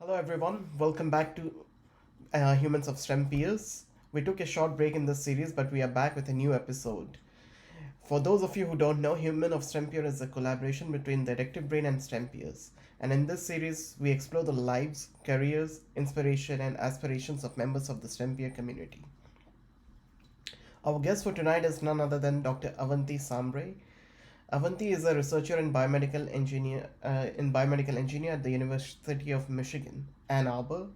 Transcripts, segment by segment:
Hello, everyone. Welcome back to Humans of STEMPeers. We took a short break in this series, but we are back with a new episode. For those of you who don't know, Human of STEMPeer is a collaboration between the Addictive Brain and STEMPeers. And in this series, we explore the lives, careers, inspiration, and aspirations of members of the STEMPeer community. Our guest for tonight is none other than Dr. Awanti Sambarey. Avanti is a researcher and biomedical engineer at the University of Michigan, Ann Arbor.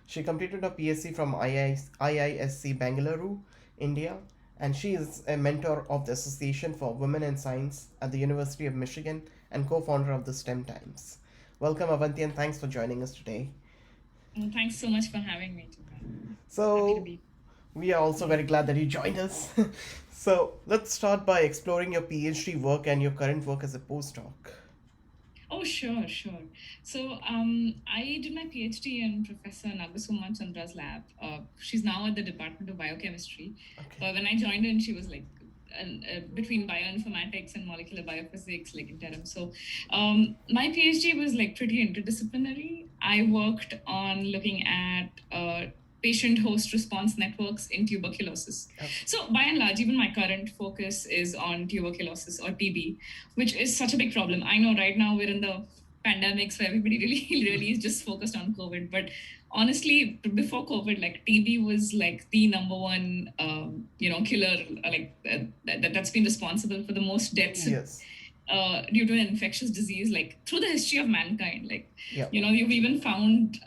She completed her PhD from IISc Bangalore, India, and she is a mentor of the Association for Women in Science at the University of Michigan and co-founder of the STEM Times. Welcome, Avanti, and thanks for joining us today. Thanks so much for having me, Tuka. Happy to So, be. we are also very glad that you joined us. So, let's start by exploring your PhD work and your current work as a postdoc. Oh, sure, sure. So, I did my PhD in Professor Nagasuma Chandra's lab. She's now at the Department of Biochemistry. Okay. But when I joined in, she was like between bioinformatics and molecular biophysics, like interim. So, my PhD was like pretty interdisciplinary. I worked on looking at patient host response networks in tuberculosis. Okay. So, by and large, even my current focus is on tuberculosis or TB, which is such a big problem. I know right now we're in the pandemic, so everybody really is just focused on COVID. But honestly, before COVID, like TB was like the number one, killer, that's been responsible for the most deaths. Yes. Due to an infectious disease, like through the history of mankind, like Yeah. you've even found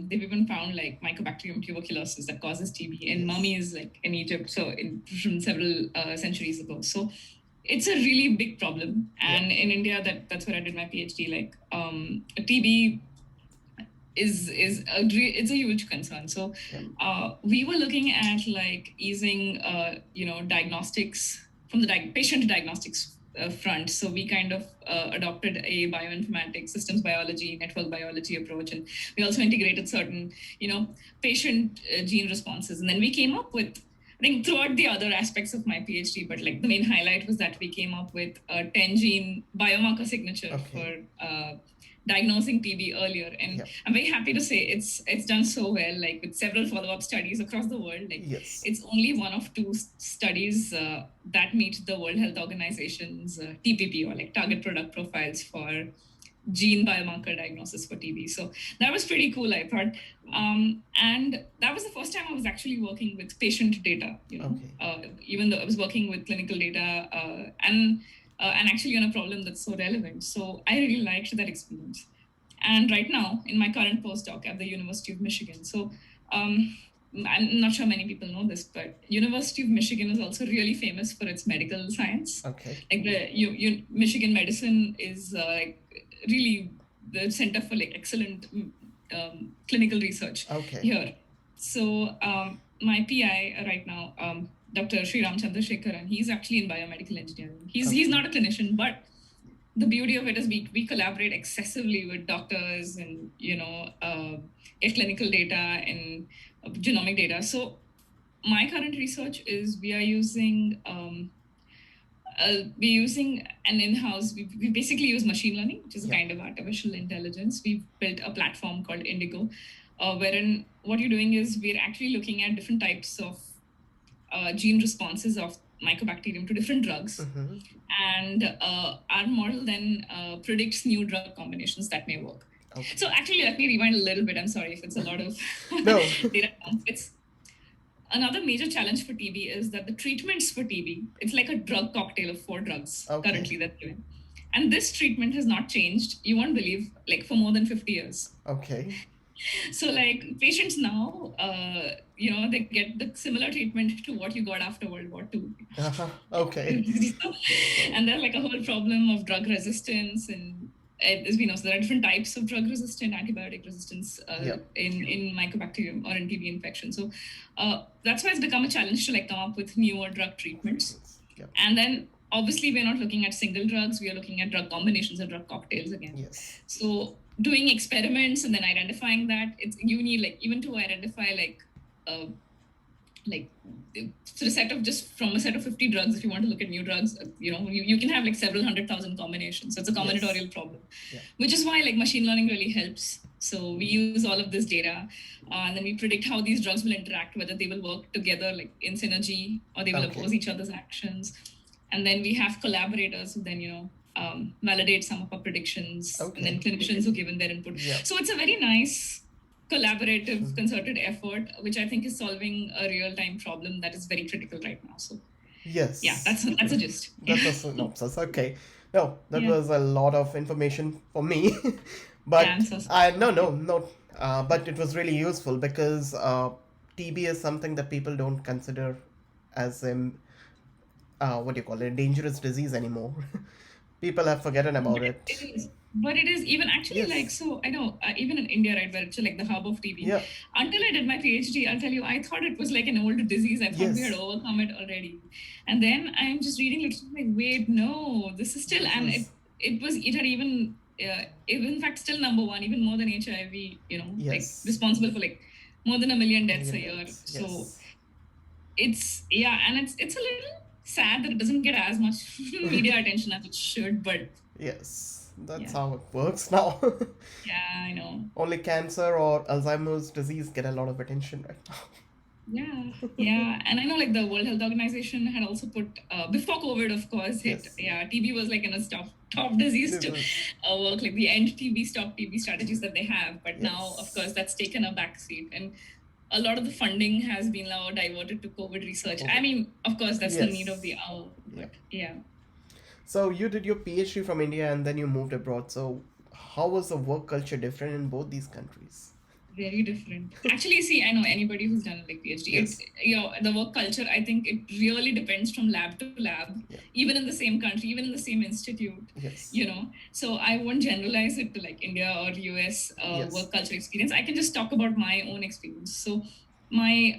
they've even found like Mycobacterium tuberculosis that causes TB in Yes. mummies, like in Egypt, so from several centuries ago. So it's a really big problem, and in India, that's where I did my PhD. Like TB is it's a huge concern. So we were looking at like using diagnostics from the patient diagnostics front. So we kind of adopted a bioinformatics, systems biology, network biology approach, and we also integrated certain patient gene responses. And then we came up with, I think, throughout the other aspects of my PhD, but like the main highlight was that we came up with a 10 gene biomarker signature for diagnosing TB earlier. And I'm very happy to say it's done so well, like with several follow-up studies across the world. Like it's only one of two studies that meet the World Health Organization's TPP, or like target product profiles for gene biomarker diagnosis for TB. So that was pretty cool, I thought. And that was the first time I was actually working with patient data, even though I was working with clinical data and actually on a problem that's so relevant. So I really liked that experience. And right now, in my current postdoc at the University of Michigan, so I'm not sure many people know this, but University of Michigan is also really famous for its medical science. Okay. Like the Michigan medicine is really the center for like excellent clinical research here. So my PI right now, Dr. Sriram Chandrasekharan, he's actually in biomedical engineering. He's not a clinician, but the beauty of it is we collaborate excessively with doctors and get clinical data and genomic data. So my current research is we're using an in-house, we basically use machine learning, which is a kind of artificial intelligence. We've built a platform called Indigo, wherein what you're doing is we're actually looking at different types of gene responses of Mycobacterium to different drugs. And our model then predicts new drug combinations that may work. So actually, let me rewind a little bit. I'm sorry if it's a lot of data. It's another major challenge for TB is that the treatments for TB, it's like a drug cocktail of 4 drugs currently that's given. And this treatment has not changed, you won't believe, like for more than 50 years. Okay. So like patients now, they get the similar treatment to what you got after World War II. Okay. And there's like a whole problem of drug resistance, and as we know, so there are different types of drug resistant, antibiotic resistance in Mycobacterium or in TB infection. So that's why it's become a challenge to like come up with newer drug treatments. And then obviously we're not looking at single drugs, we are looking at drug combinations or drug cocktails again. So doing experiments and then identifying that, you need like even to identify like like sort of set of just from a set of 50 drugs, if you want to look at new drugs, you can have like several 100,000 combinations. So it's a combinatorial problem, which is why like machine learning really helps. So we use all of this data, and then we predict how these drugs will interact, whether they will work together like in synergy or they will oppose each other's actions. And then we have collaborators who then validate some of our predictions, and then clinicians who give in their input. So it's a very nice collaborative, concerted effort, which I think is solving a real-time problem that is very critical right now. So yes, yeah, that's a gist. That's a synopsis. Okay. No, that was a lot of information for me, but Yeah, I'm so no. But it was really useful because TB is something that people don't consider as what do you call it, a dangerous disease anymore. People have forgotten about But it. it is. But it is even actually like, so I know even in India, right, where it's like the hub of TB. Yeah. Until I did my PhD, I'll tell you, I thought it was like an old disease. I thought we had Yes. overcome it already. And then I'm just reading it like, wait, no, this is still, and it had even, in fact, still number one, even more than HIV, like responsible for like more than 1 million deaths a year. So it's, and it's a little sad that it doesn't get as much media attention as it should, but yes, that's how it works now. yeah, I know. Only cancer or Alzheimer's disease get a lot of attention right now. Yeah, and I know like the World Health Organization had also put before COVID, of course, TB was like in a top disease to work, like the end TB, stop TB strategies that they have. But now, of course, that's taken a backseat, and a lot of the funding has been now diverted to COVID research. I mean, of course, that's the need of the hour. But So you did your PhD from India and then you moved abroad. So how was the work culture different in both these countries? Very different. Actually, see, I know anybody who's done like PhD. The work culture, I think it really depends from lab to lab, even in the same country, even in the same institute. So I won't generalize it to like India or US work culture experience. I can just talk about my own experience. So my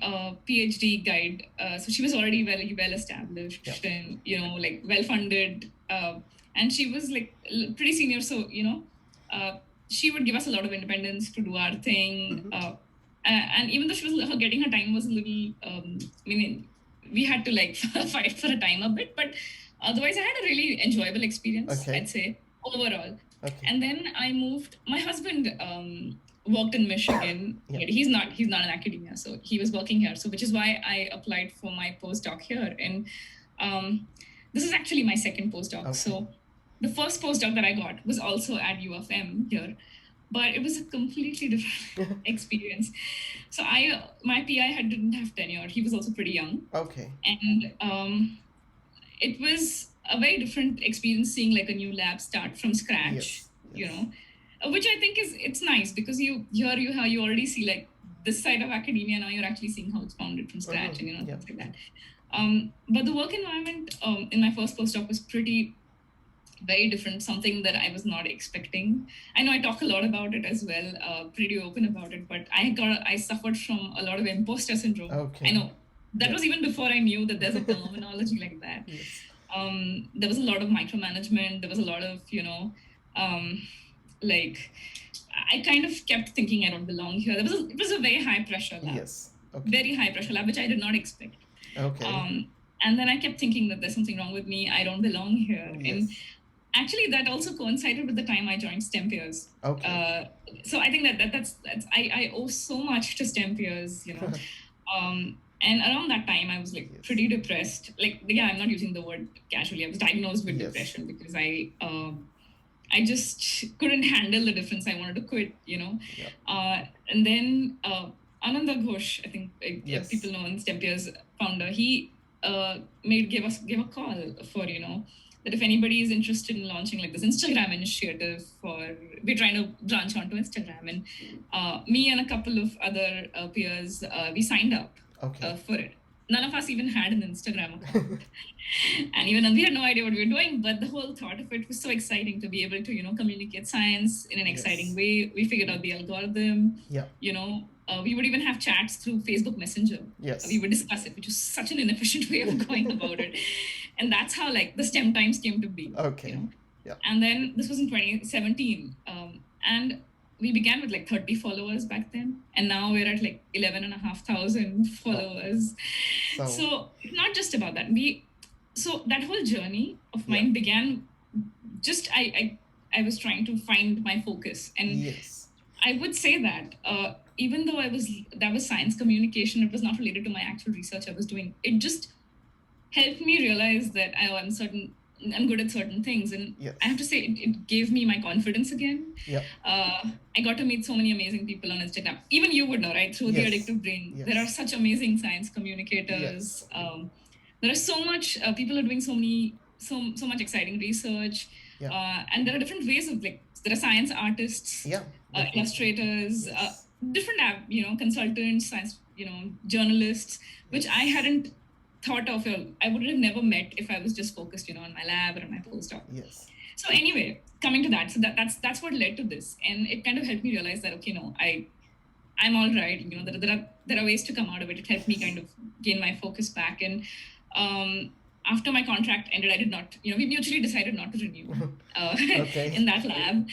PhD guide, so she was already well established and like well funded, and she was like pretty senior. So she would give us a lot of independence to do our thing. And even though getting her time was a little, we had to like fight for a time a bit, but otherwise I had a really enjoyable experience, I'd say, overall. And then I moved, my husband worked in Michigan. He's not in academia, so he was working here. So which is why I applied for my postdoc here. And this is actually my second postdoc. So the first postdoc that I got was also at U of M here, but it was a completely different experience. So my PI didn't have tenure. He was also pretty young. And it was a very different experience seeing like a new lab start from scratch, which I think it's nice because you already see like this side of academia. Now you're actually seeing how it's founded from scratch and things like that. But the work environment in my first postdoc was very different, something that I was not expecting. I know I talk a lot about it as well, pretty open about it, but I suffered from a lot of imposter syndrome. I know that was even before I knew that there's a terminology like that. There was a lot of micromanagement. There was a lot of, like, I kind of kept thinking I don't belong here. It was a very high pressure lab. Very high pressure lab, which I did not expect. And then I kept thinking that there's something wrong with me. I don't belong here. And actually, that also coincided with the time I joined STEMPeers. So I think that's I owe so much to STEMPeers, and around that time, I was like pretty depressed. Like, I'm not using the word casually. I was diagnosed with depression because I just couldn't handle the difference. I wanted to quit, and then Ananda Ghosh, I think people know, STEMPeers founder, he gave a call for that if anybody is interested in launching like this Instagram initiative we're trying to branch onto Instagram, and me and a couple of other peers, we signed up for it. None of us even had an Instagram account. And even we had no idea what we were doing, but the whole thought of it was so exciting to be able to communicate science in an exciting way. We figured out the algorithm. We would even have chats through Facebook Messenger. We would discuss it, which was such an inefficient way of going about it. And that's how like the STEM times came to be. And then this was in 2017. And we began with like 30 followers back then, and now we're at like 11,500 followers. So it's not just about that. So that whole journey of mine began just I was trying to find my focus, and Yes. I would say that even though that was science communication, it was not related to my actual research I was doing. It just helped me realize that I'm good at certain things, and Yes. I have to say it gave me my confidence again. Yep. I got to meet so many amazing people on Instagram. Even you would know, right? Through the Yes. Addictive Brain, Yes. there are such amazing science communicators. Yes. There are so much people are doing so much exciting research, Yeah. and there are different ways of like there are science artists, Yeah. Definitely. illustrators, Yes. different consultants, science journalists, which I hadn't thought of. I would have never met if I was just focused on my lab or my postdoc. Yes. So anyway, coming to that, so that's what led to this, and it kind of helped me realize that okay, no, I'm all right. There are ways to come out of it. It helped me kind of gain my focus back. And after my contract ended, I did not. We mutually decided not to renew Okay. in that lab.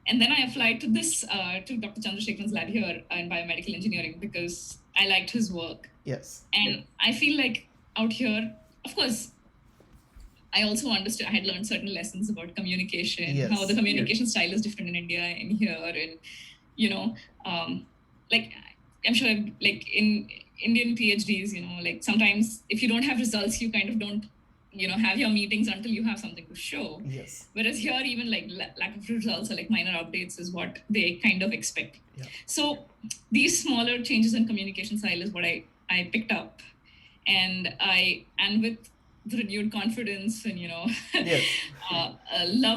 And then I applied to this to Dr. Chandrasekharan's lab here in biomedical engineering because I liked his work. Yes. And I feel like out here, of course, I also understood. I had learned certain lessons about communication, Yes. how the communication style is different in India and here, and like I'm sure like in Indian PhDs, like sometimes if you don't have results, you kind of don't have your meetings until you have something to show. Yes. Whereas here, even like lack of results or like minor updates is what they kind of expect. Yeah. So these smaller changes in communication style is what I picked up, and with the renewed confidence and Yes.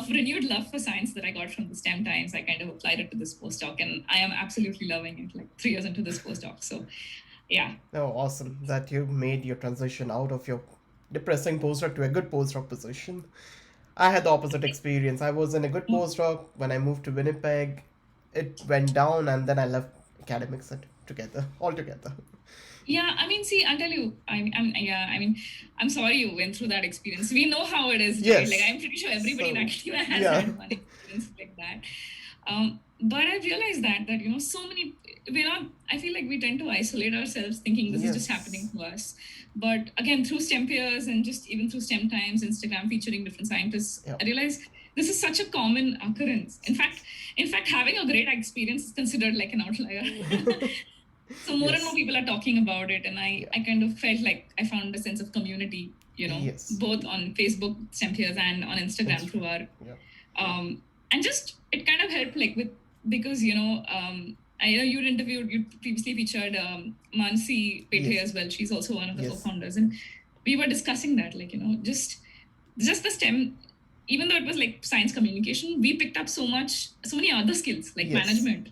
renewed love for science that I got from the STEM times, I kind of applied it to this postdoc, and I am absolutely loving it. Like 3 years into this postdoc, so yeah. Oh, awesome that you made your transition out of your depressing postdoc to a good postdoc position. I had the opposite experience. I was in a good postdoc. When I moved to Winnipeg, it went down, and then I left academics altogether. Yeah, I mean, see, I'll tell you, I'm sorry you went through that experience. We know how it is, right? Yes. Like, I'm pretty sure everybody in So, academia has yeah. had one experience like that. But I realized that so many, I feel like we tend to isolate ourselves thinking this is just Yes. happening to us. But again, through STEMpeers and just even through STEM Times, Instagram featuring different scientists, Yeah. I realized this is such a common occurrence. In fact, having a great experience is considered like an outlier. So more and Yes. more people are talking about it, and I kind of felt like I found a sense of community, Yes. both on Facebook, STEMpeers, and on Instagram through our, Yeah. and just it kind of helped because I know you previously featured Mansi Pethe Yes. as well. She's also one of the Yes. co-founders, and we were discussing that, just the STEM. Even though it was like science communication, we picked up so many other skills like Yes. management,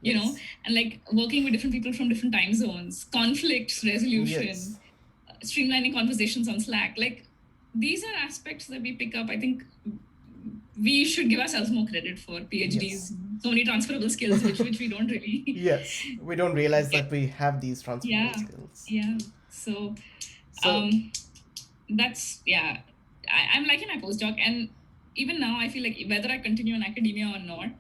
Yes. and like working with different people from different time zones, conflict resolution, Yes. streamlining conversations on Slack. Like these are aspects that we pick up. I think we should give ourselves more credit for PhDs. Yes. So many transferable skills, which we don't really. Yes. We don't realize that we have these transferable Yeah. skills. Yeah. So, So that's I'm liking my postdoc, and even now I feel like whether I continue in academia or not,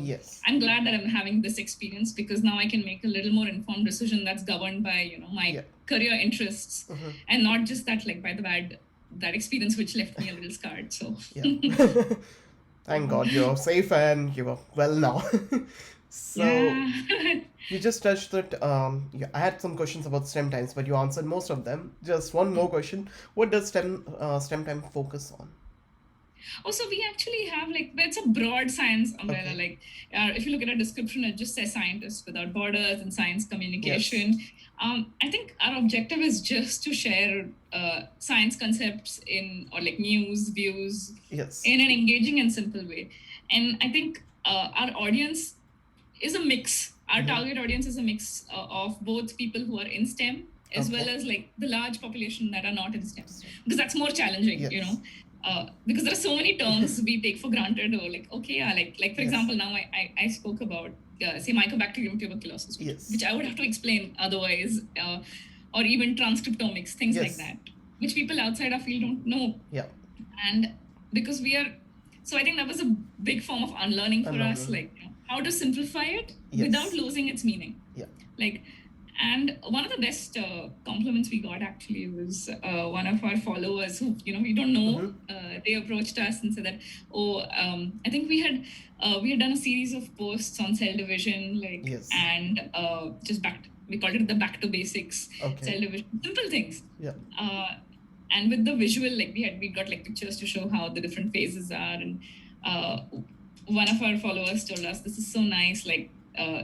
yes. I'm glad that I'm having this experience because now I can make a little more informed decision that's governed by my career interests and not just that like by that experience which left me a little scarred. So Thank God you're safe and you're well now. So you just touched that. I had some questions about STEM times, but you answered most of them. Just one more question: what does STEM time focus on? Also, we actually have it's a broad science umbrella. Okay. If you look at a description, it just says scientists without borders and science communication. Yes. I think our objective is just to share science concepts or like news, views Yes. in an engaging and simple way. And I think our audience is a mix. Our target audience is a mix of both people who are in STEM as well as like the large population that are not in STEM, because that's more challenging, because there are so many terms we take for granted, or like for example, now I spoke about say mycobacterium tuberculosis, which I would have to explain otherwise, or even transcriptomics, things like that, which people outside our field don't know. And because so I think that was a big form of unlearning for us, how to simplify it without Yes. losing its meaning. Yeah. Like, and one of the best compliments we got actually was one of our followers who, we don't know, they approached us and said that, I think we had done a series of posts on cell division, like, Yes. and just we called it the back to basics, Okay. cell division, simple things. Yeah. And with the visual, like we got like pictures to show how the different phases are, and one of our followers told us this is so nice, like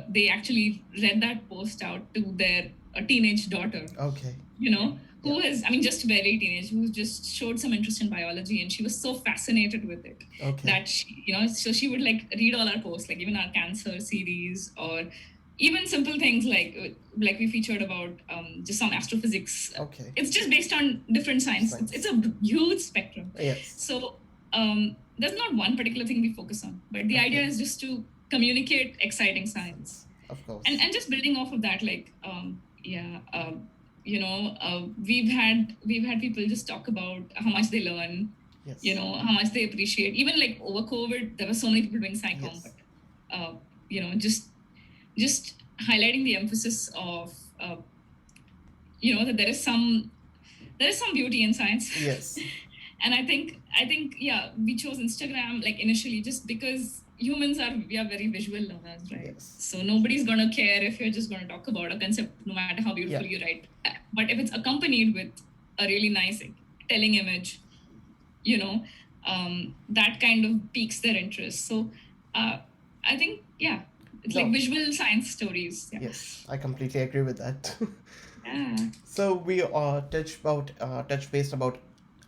they actually read that post out to their teenage daughter, Okay. who is, just very teenage, who just showed some interest in biology, and she was so fascinated with it that she, so she would like read all our posts, like even our cancer series, or even simple things like we featured about just some astrophysics. Okay. It's just based on different science. It's a huge spectrum. Yes. So there's not one particular thing we focus on, but the idea is just to communicate exciting science. Of course. And just building off of that, like we've had people just talk about how much they learn. Yes. How much they appreciate. Even like over COVID, there were so many people doing psychom, but just highlighting the emphasis of that there is some beauty in science. Yes. And I think we chose Instagram like initially just because we are very visual learners, right? Yes. So nobody's gonna care if you're just gonna talk about a concept, no matter how beautiful you write. But if it's accompanied with a really nice telling image, that kind of piques their interest. So I think it's like visual science stories. Yeah. Yes, I completely agree with that. Yeah. So we touch based about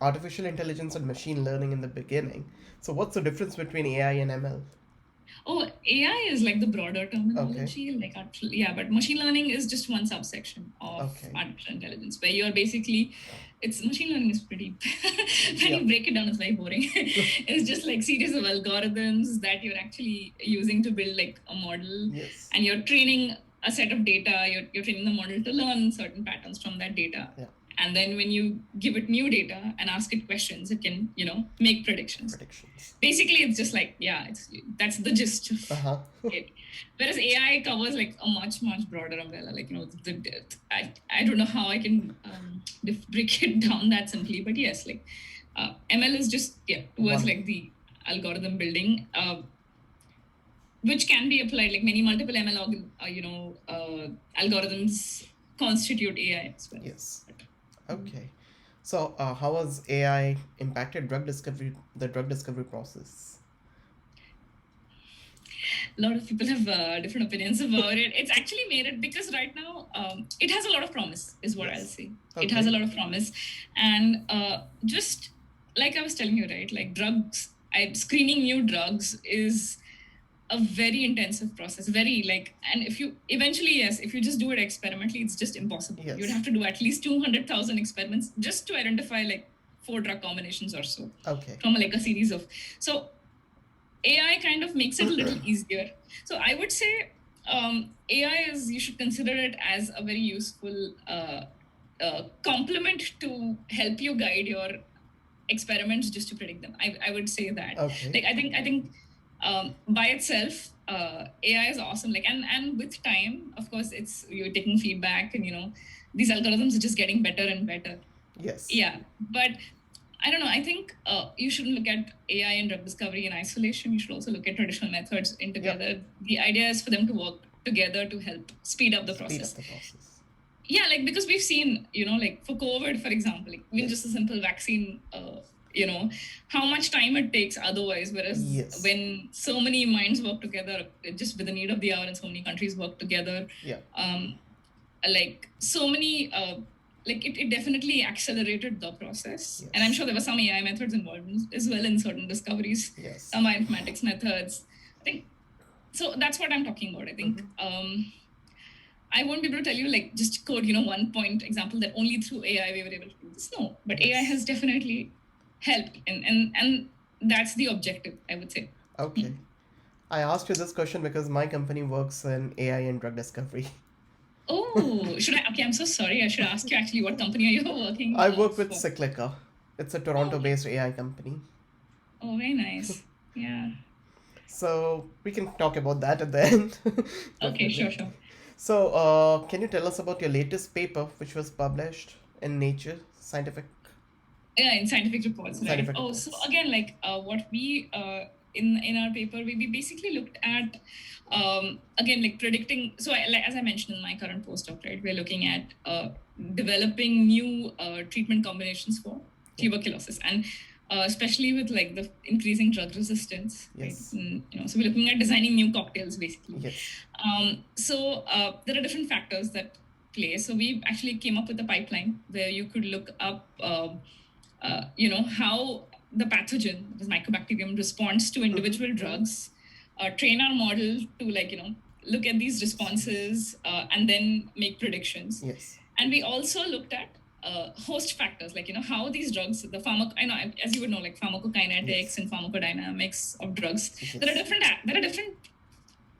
artificial intelligence and machine learning in the beginning. So what's the difference between AI and ML? Oh, AI is like the broader terminology, but machine learning is just one subsection of artificial intelligence, where you're basically, machine learning is pretty, when you break it down, it's very boring. It's just like series of algorithms that you're actually using to build like a model, and you're training a set of data, you're training the model to learn certain patterns from that data. Yeah. And then when you give it new data and ask it questions, it can, make predictions. Basically, it's just like, that's the gist of it. Whereas AI covers like a much, much broader umbrella. Like, I don't know how I can break it down that simply, but yes, like ML is just, towards like the algorithm building, which can be applied, like many multiple ML, algorithms constitute AI as well. Yes. Okay. So, how has AI impacted the drug discovery process? A lot of people have different opinions about it. It's actually made it, because right now it has a lot of promise, is what I'll say. It has a lot of promise. And just like I was telling you, right, like screening new drugs is a very intensive process, and if you just do it experimentally, it's just impossible. Yes. You'd have to do at least 200,000 experiments just to identify like 4 drug combinations or so. Okay. From like a series of, so AI kind of makes it a little easier. So I would say AI you should consider it as a very useful complement to help you guide your experiments just to predict them. I would say that. Okay. Like I think by itself, AI is awesome. Like, and with time, of course, you're taking feedback, and these algorithms are just getting better and better. Yes. Yeah, but I don't know. I think you shouldn't look at AI and drug discovery in isolation. You should also look at traditional methods in together. Yep. The idea is for them to work together to help speed up the process. Yeah, like because we've seen, like for COVID, for example, like even just a simple vaccine. How much time it takes otherwise, whereas when so many minds work together, just with the need of the hour, and so many countries work together, like so many, it definitely accelerated the process. Yes. And I'm sure there were some AI methods involved as well in certain discoveries, some bioinformatics methods. I think, so that's what I'm talking about. I think, I won't be able to tell you like just code, 1 point example that only through AI we were able to do this. No, but AI has definitely helped, and that's the objective, I would say. Okay. I asked you this question because my company works in AI and drug discovery. Oh, should I? Okay, I'm so sorry. I should ask you actually what company are you working with? I work with Cyclica. It's a Toronto-based AI company. Oh, very nice. Yeah. So we can talk about that at the end. Okay, Definitely. sure. So, can you tell us about your latest paper, which was published in Nature Yeah, in scientific reports, right? Scientific Oh, so Reports? again, like what we in our paper, we basically looked at again like predicting. So like as I mentioned in my current postdoc, right, we're looking at developing new treatment combinations for tuberculosis, and especially with like the increasing drug resistance, right? Yes. So we're looking at designing new cocktails basically. Yes. So there are different factors that play. So we actually came up with a pipeline where you could look up how the pathogen, this mycobacterium, responds to individual drugs, train our model to look at these responses and then make predictions. Yes. And we also looked at host factors, like how these drugs, I know, as you would know, like pharmacokinetics Yes. and pharmacodynamics of drugs. Yes. There are different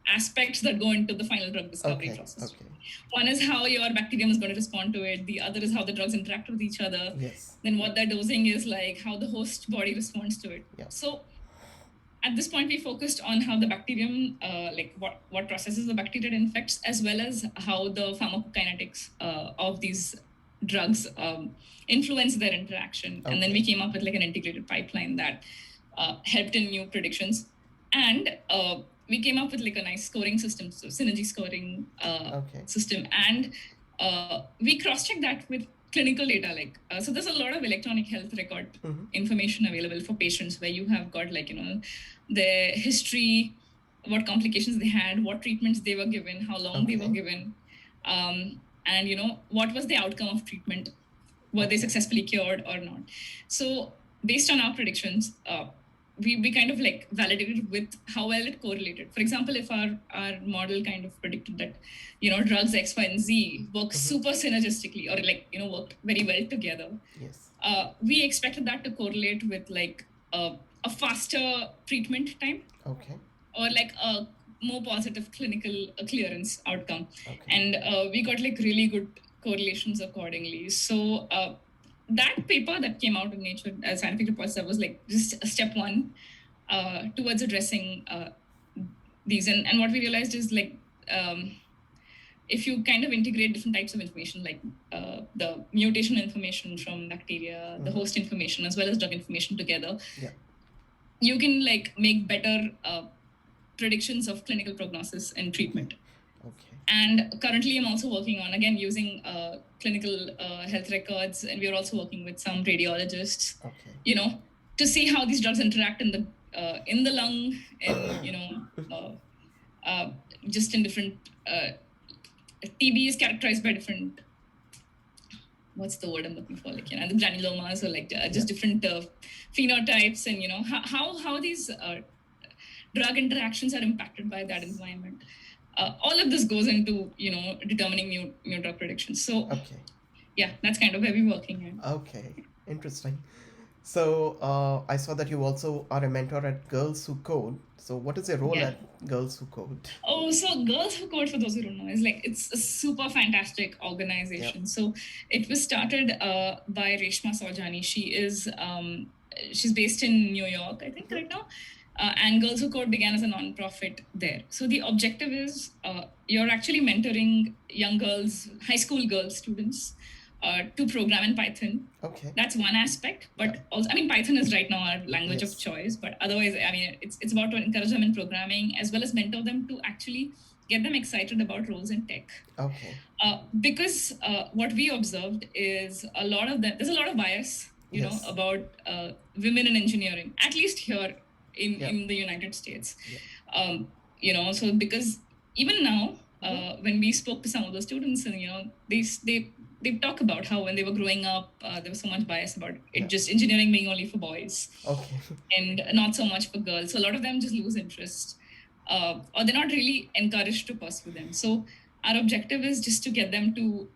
aspects that go into the final drug discovery process. Okay. One is how your bacterium is going to respond to it. The other is how the drugs interact with each other. Yes. Then what they're dosing is like how the host body responds to it. Yeah. So at this point, we focused on how the bacterium, what processes the bacteria it infects, as well as how the pharmacokinetics of these drugs influence their interaction. And then we came up with like an integrated pipeline that helped in new predictions. And we came up with like a nice scoring system, so synergy scoring system. And we cross-checked that with clinical data, so there's a lot of electronic health record information available for patients where you have got their history, what complications they had, what treatments they were given, how long they were given, and what was the outcome of treatment, were they successfully cured or not. So based on our predictions, we kind of like validated with how well it correlated. For example, if our model kind of predicted that drugs X, Y, and Z work super synergistically, or worked very well together, Yes. We expected that to correlate with like a faster treatment time, or like a more positive clinical clearance outcome. And we got like really good correlations accordingly. So that paper that came out in Nature as Scientific Reports, that was like just a step one towards addressing these. And what we realized is like if you kind of integrate different types of information, like the mutation information from bacteria, the host information, as well as drug information together, you can like make better predictions of clinical prognosis and treatment. And currently I'm also working on, again, using clinical health records, and we're also working with some radiologists, to see how these drugs interact in the lung, and just in different TB is characterized by different, what's the word I'm looking for, like the granulomas, or like just different phenotypes, and how these drug interactions are impacted by that environment. All of this goes into determining new drug predictions. So yeah, that's kind of where we're working on. Okay, interesting. So I saw that you also are a mentor at Girls Who Code. So what is your role at Girls Who Code? Oh, so Girls Who Code, for those who don't know, is like, it's a super fantastic organization. So it was started by Reshma Saujani. She's based in New York, I think, right now. And Girls Who Code began as a nonprofit there. So the objective is you're actually mentoring young girls, high school girl students, to program in Python. That's one aspect, but also, I mean, Python is right now our language of choice, but otherwise, I mean, it's about to encourage them in programming, as well as mentor them to actually get them excited about roles in tech. Because what we observed is there's a lot of bias, about women in engineering, at least here in the United States. So because even now, when we spoke to some of the students, and they talk about how when they were growing up, there was so much bias about it, just engineering being only for boys, and not so much for girls. So a lot of them just lose interest, or they're not really encouraged to pursue them. So our objective is just to get them to,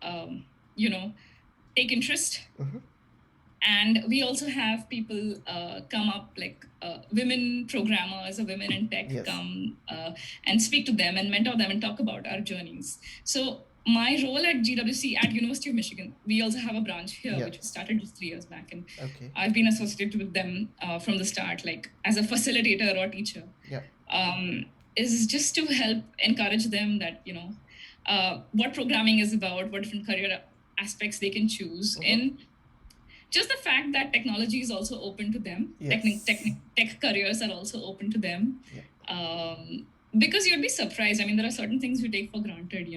take interest. And we also have people come up, like women programmers or women in tech, come and speak to them and mentor them and talk about our journeys. So my role at GWC, at University of Michigan, we also have a branch here, which was started just 3 years back. And I've been associated with them from the start, like as a facilitator or teacher. is just to help encourage them that, what programming is about, what different career aspects they can choose, and just the fact that technology is also open to them. Yes. Tech careers are also open to them. Yeah. Because you'd be surprised. I mean, there are certain things we take for granted,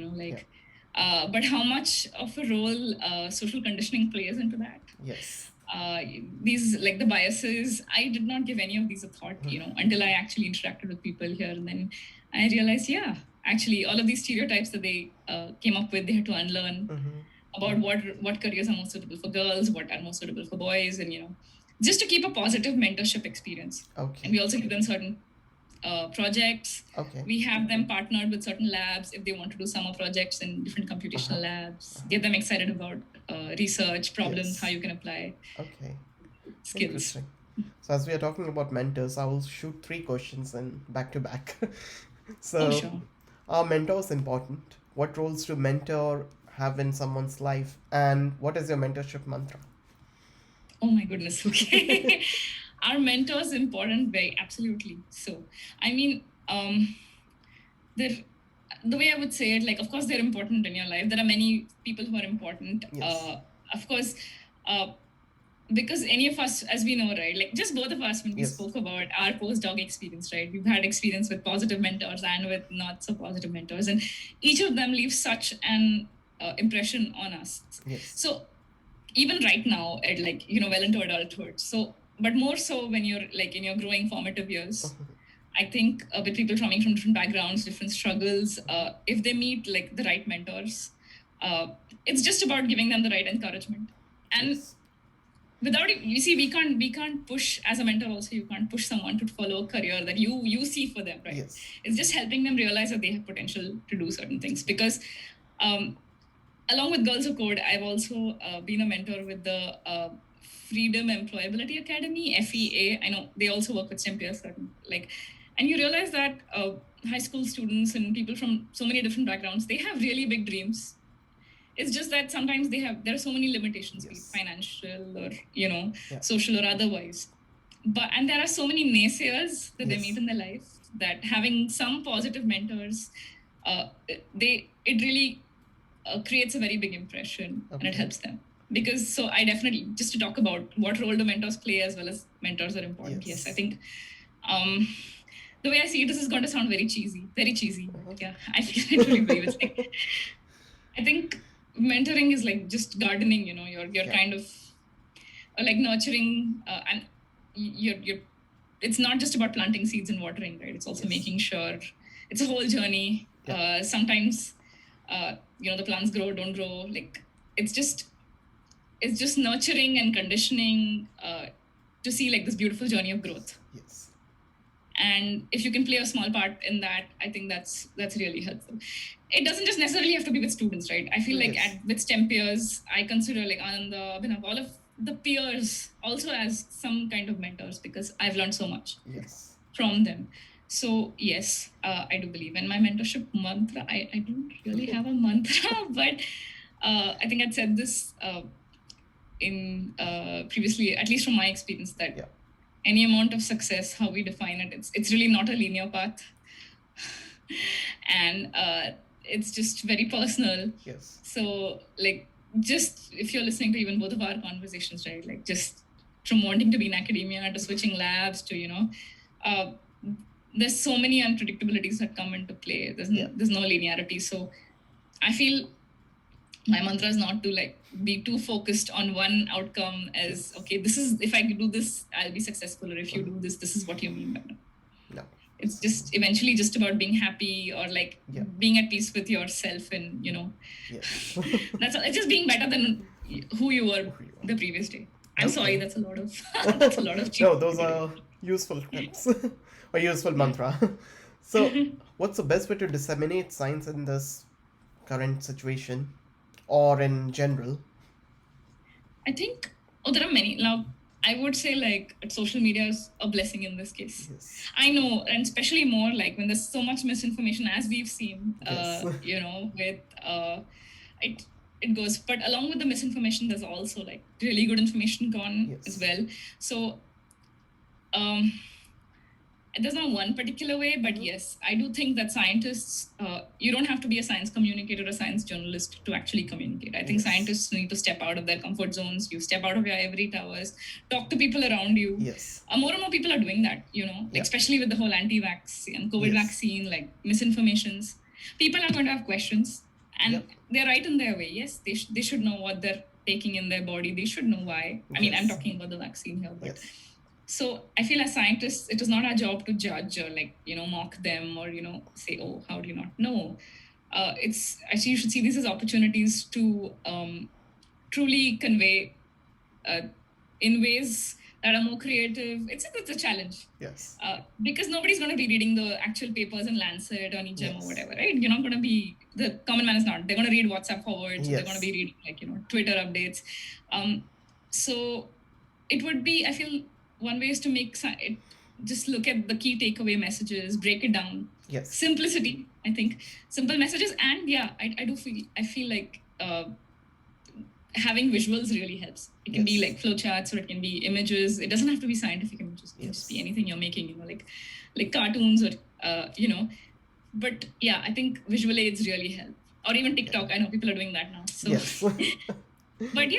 but how much of a role social conditioning plays into that? Yes. These, like the biases, I did not give any of these a thought, until I actually interacted with people here, and then I realized, yeah, actually, all of these stereotypes that they came up with, they had to unlearn about what careers are more suitable for girls, what are more suitable for boys, and just to keep a positive mentorship experience. Okay. And we also give them certain projects. Okay. We have them partnered with certain labs if they want to do summer projects in different computational labs. Get them excited about research problems, how you can apply skills. Interesting. So as we are talking about mentors, I will shoot 3 questions and back to back. So, sure. Are mentors important? What roles do mentor have in someone's life? And what is your mentorship mantra? Oh my goodness. Okay. Are mentors important? Very absolutely. So, I mean, the way I would say it, like, of course, they're important in your life. There are many people who are important. Yes. Of course, because any of us, as we know, right, like just both of us, when we spoke about our postdoc experience, right, we've had experience with positive mentors and with not so positive mentors, and each of them leaves such an impression on us. Yes. So even right now, at well into adulthood. So, but more so when you're like in your growing formative years. I think with people coming from different backgrounds, different struggles, if they meet like the right mentors, it's just about giving them the right encouragement. And without it, you see, we can't push as a mentor. Also, you can't push someone to follow a career that you see for them, right? Yes. It's just helping them realize that they have potential to do certain things. Because along with Girls Who Code, I've also been a mentor with the Freedom Employability Academy, FEA. I know they also work with STEMPeers, and you realize that high school students and people from so many different backgrounds, they have really big dreams. It's just that sometimes there are so many limitations, be it financial or social or otherwise. And there are so many naysayers that they meet in their life, that having some positive mentors, it really creates a very big impression, and it helps them. Because so I definitely, just to talk about what role do mentors play as well as mentors are important. Yes, I think the way I see it, this is going to sound very cheesy. Yeah, I truly believe it's like, I think mentoring is like just gardening. You're kind of like nurturing, and you're. It's not just about planting seeds and watering, right? It's also making sure it's a whole journey. Sometimes, the plants grow, don't grow. Like it's just nurturing and conditioning to see like this beautiful journey of growth. Yes. And if you can play a small part in that, I think that's really helpful. It doesn't just necessarily have to be with students, right? I feel like with STEMPeers, I consider like Ananda, Abhinav, all of the peers also as some kind of mentors, because I've learned so much from them. So yes, I do believe in my mentorship mantra. I don't really have a mantra, but I think I'd said this in previously, at least from my experience, that any amount of success, how we define it, it's really not a linear path. And it's just very personal. Yes. So like, just if you're listening to even both of our conversations, right, like just from wanting to be in academia to switching labs to there's so many unpredictabilities that come into play. There's no linearity. So I feel my mantra is not to like be too focused on one outcome as okay, this is, if I do this, I'll be successful, or if you do this, this is what you mean by that. No. It's just eventually just about being happy, or like being at peace with yourself, and that's all. It's just being better than who you were the previous day. I'm sorry, that's a lot of no, those are useful tips or useful mantra. So what's the best way to disseminate science in this current situation or in general? I think there are many. Now I would say like social media is a blessing in this case. I know, and especially more like when there's so much misinformation, as we've seen, with it goes. But along with the misinformation, there's also like really good information gone as well. So there's not one particular way, but yes, I do think that scientists, you don't have to be a science communicator or science journalist to actually communicate. I think Yes. scientists need to step out of their comfort zones. You step out of your ivory towers, talk to people around you. Yes. More and more people are doing that, Yeah. especially with the whole anti-vaccine, COVID Yes. vaccine, like misinformations. People are going to have questions, and Yep. they're right in their way. Yes, they should know what they're taking in their body. They should know why. I mean, I'm Yes. talking about the vaccine here, but Yes. so I feel as scientists, it is not our job to judge or mock them or say, oh, how do you not know? It's actually, you should see these as opportunities to truly convey in ways that are more creative. It's a challenge. Yes. Because nobody's going to be reading the actual papers in Lancet or NEJM Yes. or whatever, right? You're not going to be, the common man is not. They're going to read WhatsApp forwards. Yes. They're going to be reading Twitter updates. So it would be, I feel, one way is to make it, just look at the key takeaway messages, break it down. Yes. Simplicity, I think. Simple messages. And yeah, I feel like having visuals really helps. It can be like flowcharts, or it can be images. It doesn't have to be scientific images. It can just be anything you're making, like cartoons or, but yeah, I think visual aids really help. Or even TikTok. I know people are doing that now. So, yes. but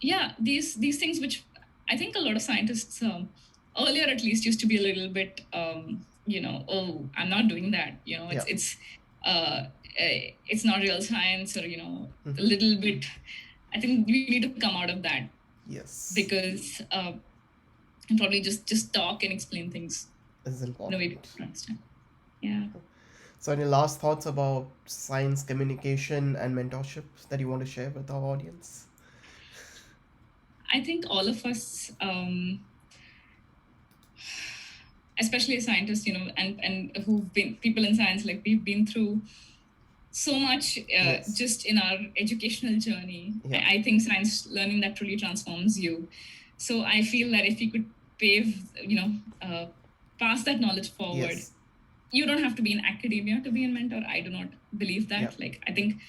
yeah, these things which I think a lot of scientists, earlier at least, used to be a little bit, oh, I'm not doing that. It's not real science, or a little bit. I think we need to come out of that. Yes. Because probably just talk and explain things is important. In a way to understand. Yeah. So, any last thoughts about science communication and mentorship that you want to share with our audience? I think all of us, especially as scientists, and who've been people in science, like we've been through so much just in our educational journey. Yeah. I think science learning that truly transforms you. So I feel that if you could pass that knowledge forward, you don't have to be in academia to be a mentor. I do not believe that. Like, I think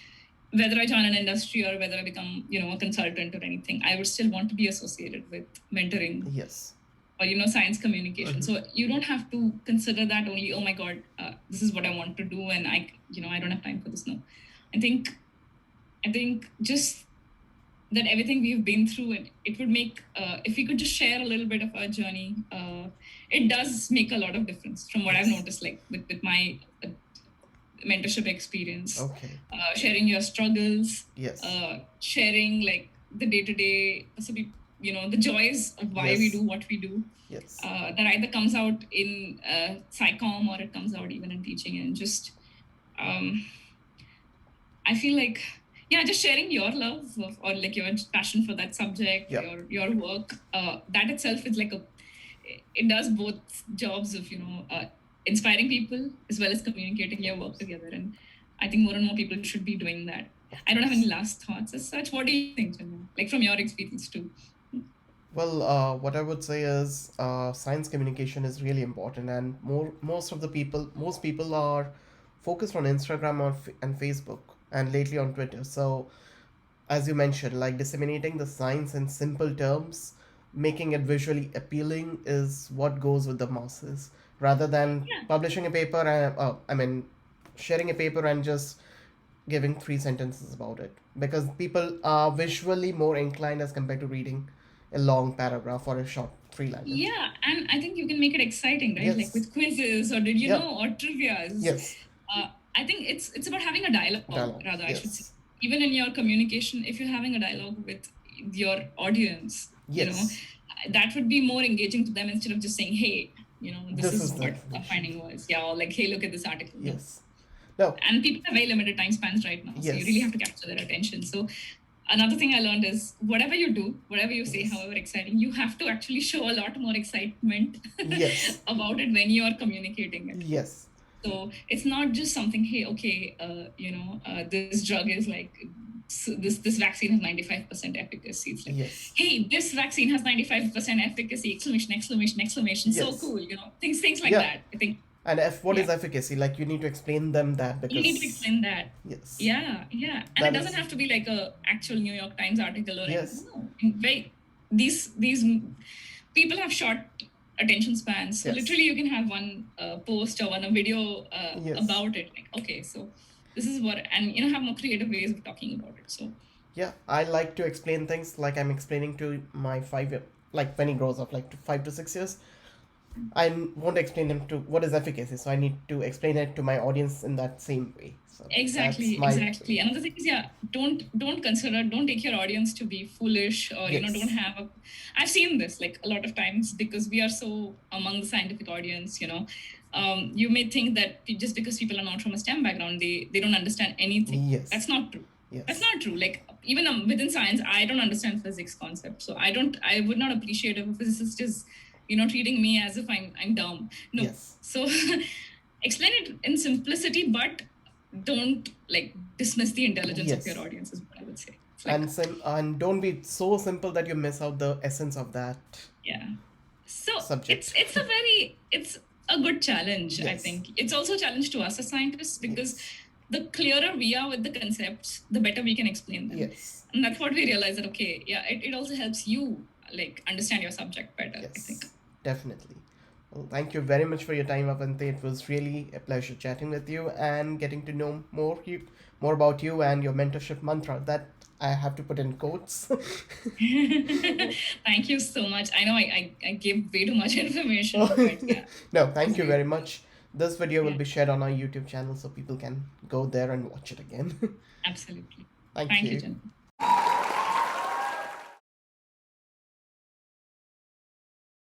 whether I join an industry or whether I become, a consultant or anything, I would still want to be associated with mentoring. Yes. Or, science communication. So you don't have to consider that only, oh my God, this is what I want to do, and I don't have time for this. No, I think just that everything we've been through, it would make, if we could just share a little bit of our journey, it does make a lot of difference from what I've noticed, like with my mentorship experience. Okay. Sharing your struggles. Yes. Sharing like the day-to-day, the joys of why we do what we do. Yes. That either comes out in psychom, or it comes out even in teaching, and just I feel like, just sharing your love or like your passion for that subject, your work, that itself is like it does both jobs of inspiring people as well as communicating your work together. And I think more and more people should be doing that. I don't have any last thoughts as such. What do you think, Chandra? Like from your experience too? Well, what I would say is science communication is really important, and most people are focused on Instagram and Facebook, and lately on Twitter. So, as you mentioned, like disseminating the science in simple terms, making it visually appealing is what goes with the masses, rather than publishing a paper and sharing a paper and just giving 3 sentences about it, because people are visually more inclined as compared to reading a long paragraph or a short 3 lines. Yeah, and I think you can make it exciting, right? Yes. Like with quizzes, or did you know, or trivias. Yes. I think it's about having a dialogue rather, I should say. Even in your communication, if you're having a dialogue with your audience, that would be more engaging to them, instead of just saying, hey, this is what our finding was. Yeah, or like, hey, look at this article. Yes. No. And people have very limited time spans right now, so you really have to capture their attention. So another thing I learned is, whatever you do, whatever you say, however exciting, you have to actually show a lot more excitement about it when you are communicating it. Yes. So it's not just something, hey, okay, this drug is like, this vaccine has 95% efficacy. It's like, hey, this vaccine has 95% efficacy! Exclamation! So cool, things like that. I think. And what is efficacy? Like, you need to explain them that, because you need to explain that. Yes. Yeah. And it doesn't have to be like a actual New York Times article or anything. No. These people have shot attention spans. So Yes. literally, you can have one post or one video Yes. about it. Like, okay, so this is what, and have more creative ways of talking about it. So Yeah, I like to explain things like I'm explaining to my 5 year, like when he grows up, like 5 to 6 years. I won't explain him to what is efficacy, so I need to explain it to my audience in that same way. So that's my exactly. Another thing is, yeah, don't take your audience to be foolish, or Yes. don't have a. I've seen this like a lot of times because we are so among the scientific audience. You may think that just because people are not from a STEM background, they don't understand anything. Yes. That's not true. Yes. That's not true. Like even within science, I don't understand physics concepts, so I would not appreciate if a physicist is treating me as if I'm dumb. No. Yes. So explain it in simplicity, but don't like dismiss the intelligence Yes. of your audience, is what I would say. It's like, and don't be so simple that you miss out the essence of that yeah. So subject. it's a good challenge. I Yes. think it's also a challenge to us as scientists because the clearer we are with the concepts, the better we can explain them. Yes. And that's what we realize that okay, yeah, it also helps you like understand your subject better. I think. Definitely. Well, thank you very much for your time, Avanti. It was really a pleasure chatting with you and getting to know more about you and your mentorship mantra. That I have to put in quotes. Thank you so much. I know I gave way too much information, but yeah. No, thank you very much. This video will Yeah. be shared on our YouTube channel so people can go there and watch it again. Absolutely. Thank Thank you. you, Jen.